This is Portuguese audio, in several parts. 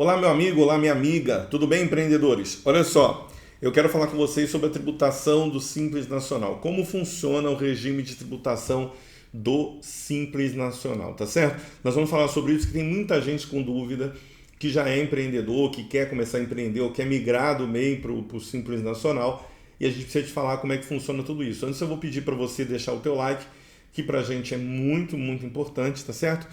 Olá, meu amigo, olá, minha amiga, tudo bem, empreendedores? Olha só, eu quero falar com vocês sobre a tributação do Simples Nacional. Como funciona o regime de tributação do Simples Nacional, tá certo? Nós vamos falar sobre isso, que tem muita gente com dúvida, que já é empreendedor, que quer começar a empreender ou quer migrar do MEI para o Simples Nacional, e a gente precisa te falar como é que funciona tudo isso. Antes eu vou pedir para você deixar o teu like, que para a gente é muito, muito importante, tá certo?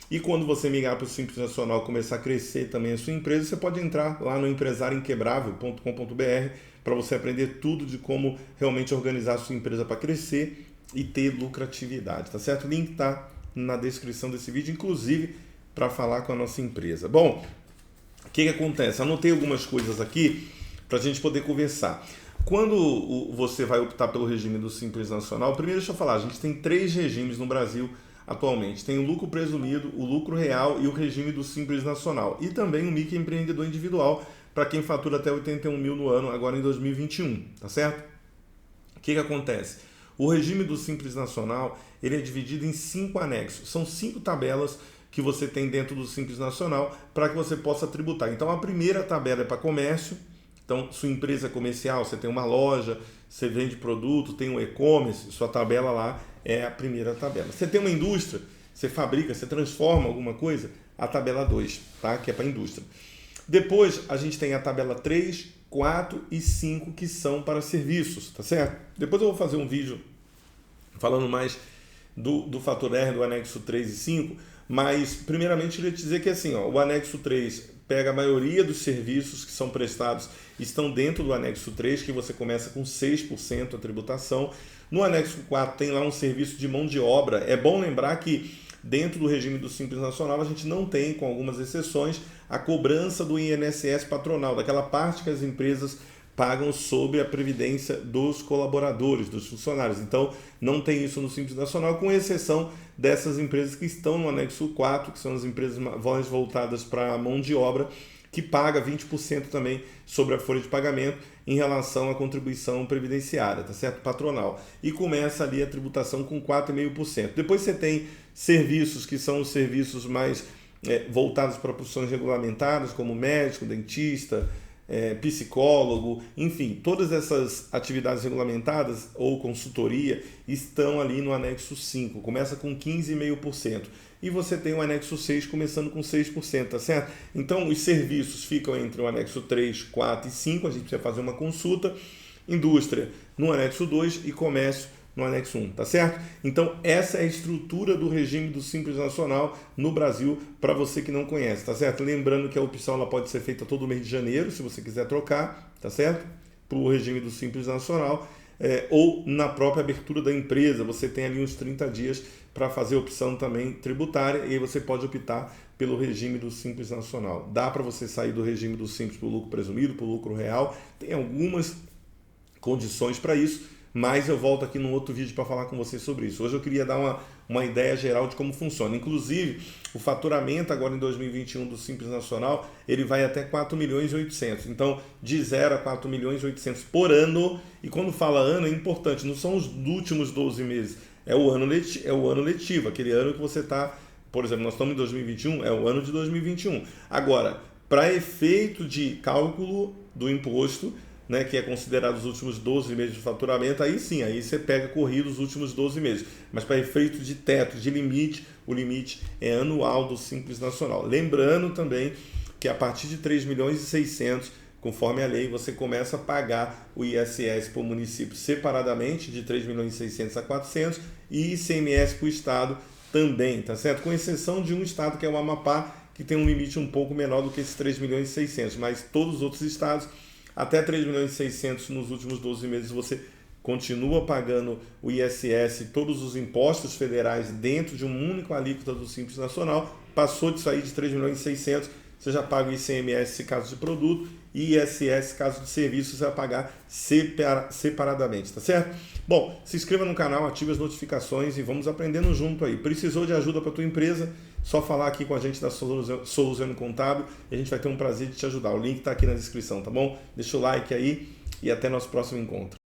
E quando você migrar para o Simples Nacional, começar a crescer também a sua empresa, você pode entrar lá no empresarioinquebrável.com.br para você aprender tudo de como realmente organizar a sua empresa para crescer e ter lucratividade, tá certo? O link está na descrição desse vídeo, inclusive para falar com a nossa empresa. Bom, o que acontece? Anotei algumas coisas aqui para a gente poder conversar. Quando você vai optar pelo regime do Simples Nacional, primeiro deixa eu falar, a gente tem 3 regimes no Brasil atualmente. Tem o lucro presumido, o lucro real e o regime do Simples Nacional. E também o microempreendedor individual, para quem fatura até 81 mil no ano, agora em 2021, tá certo? O que acontece? O regime do Simples Nacional, ele é dividido em 5 anexos. São 5 tabelas que você tem dentro do Simples Nacional para que você possa tributar. Então a primeira tabela é para comércio. Então, sua empresa comercial, você tem uma loja, você vende produto, tem um e-commerce, sua tabela lá é a primeira tabela. Você tem uma indústria, você fabrica, você transforma alguma coisa, a tabela 2, tá? Que é para a indústria. Depois, a gente tem a tabela 3, 4 e 5, que são para serviços, tá certo? Depois eu vou fazer um vídeo falando mais do fator R, do anexo 3 e 5, mas primeiramente eu queria te dizer que assim, ó, o anexo 3 pega a maioria dos serviços que são prestados, estão dentro do anexo 3, que você começa com 6% a tributação. No anexo 4 tem lá um serviço de mão de obra. É bom lembrar que dentro do regime do Simples Nacional a gente não tem, com algumas exceções, a cobrança do INSS patronal, daquela parte que as empresas pagam sobre a previdência dos colaboradores, dos funcionários. Então, não tem isso no Simples Nacional, com exceção dessas empresas que estão no anexo 4, que são as empresas mais voltadas para a mão de obra, que paga 20% também sobre a folha de pagamento em relação à contribuição previdenciária, tá certo? Patronal. E começa ali a tributação com 4,5%. Depois você tem serviços que são os serviços mais voltados para profissões regulamentadas, como médico, dentista, psicólogo, enfim, todas essas atividades regulamentadas ou consultoria estão ali no anexo 5, começa com 15,5%. E você tem o anexo 6 começando com 6%, tá certo? Então os serviços ficam entre o anexo 3, 4 e 5, a gente precisa fazer uma consulta, indústria no anexo 2 e comércio no anexo 1, tá certo? Então essa é a estrutura do regime do Simples Nacional no Brasil, para você que não conhece, tá certo? Lembrando que a opção ela pode ser feita todo mês de janeiro, se você quiser trocar, tá certo? Para o regime do Simples Nacional, ou na própria abertura da empresa, você tem ali uns 30 dias para fazer opção também tributária, e aí você pode optar pelo regime do Simples Nacional. Dá para você sair do regime do Simples para o lucro presumido, para o lucro real, tem algumas condições para isso, mas eu volto aqui num outro vídeo para falar com vocês sobre isso. Hoje eu queria dar uma ideia geral de como funciona. Inclusive, o faturamento agora em 2021 do Simples Nacional, ele vai até 4 milhões e 800. Então, de 0 a 4 milhões e 800 por ano. E quando fala ano, é importante, não são os últimos 12 meses. É o ano letivo, aquele ano que você está... Por exemplo, nós estamos em 2021, é o ano de 2021. Agora, para efeito de cálculo do imposto, né, que é considerado os últimos 12 meses de faturamento, aí sim, aí você pega corrido os últimos 12 meses. Mas para efeito de teto, de limite, o limite é anual do Simples Nacional. Lembrando também que a partir de 3 milhões e 600, conforme a lei, você começa a pagar o ISS para o município separadamente, de 3 milhões e 600 a 400, e ICMS para o estado também, tá certo? Com exceção de um estado que é o Amapá, que tem um limite um pouco menor do que esses 3 milhões e 600, mas todos os outros estados até 3 milhões e 600 nos últimos 12 meses você continua pagando o ISS e todos os impostos federais dentro de um único alíquota do Simples Nacional. Passou de sair de 3 milhões e 600, você já paga o ICMS caso de produto e ISS caso de serviço, você vai pagar separadamente, tá certo? Bom, se inscreva no canal, ative as notificações e vamos aprendendo junto aí. Precisou de ajuda para a tua empresa? Só falar aqui com a gente da Soluziano Contábil e a gente vai ter um prazer de te ajudar. O link está aqui na descrição, tá bom? Deixa o like aí e até nosso próximo encontro.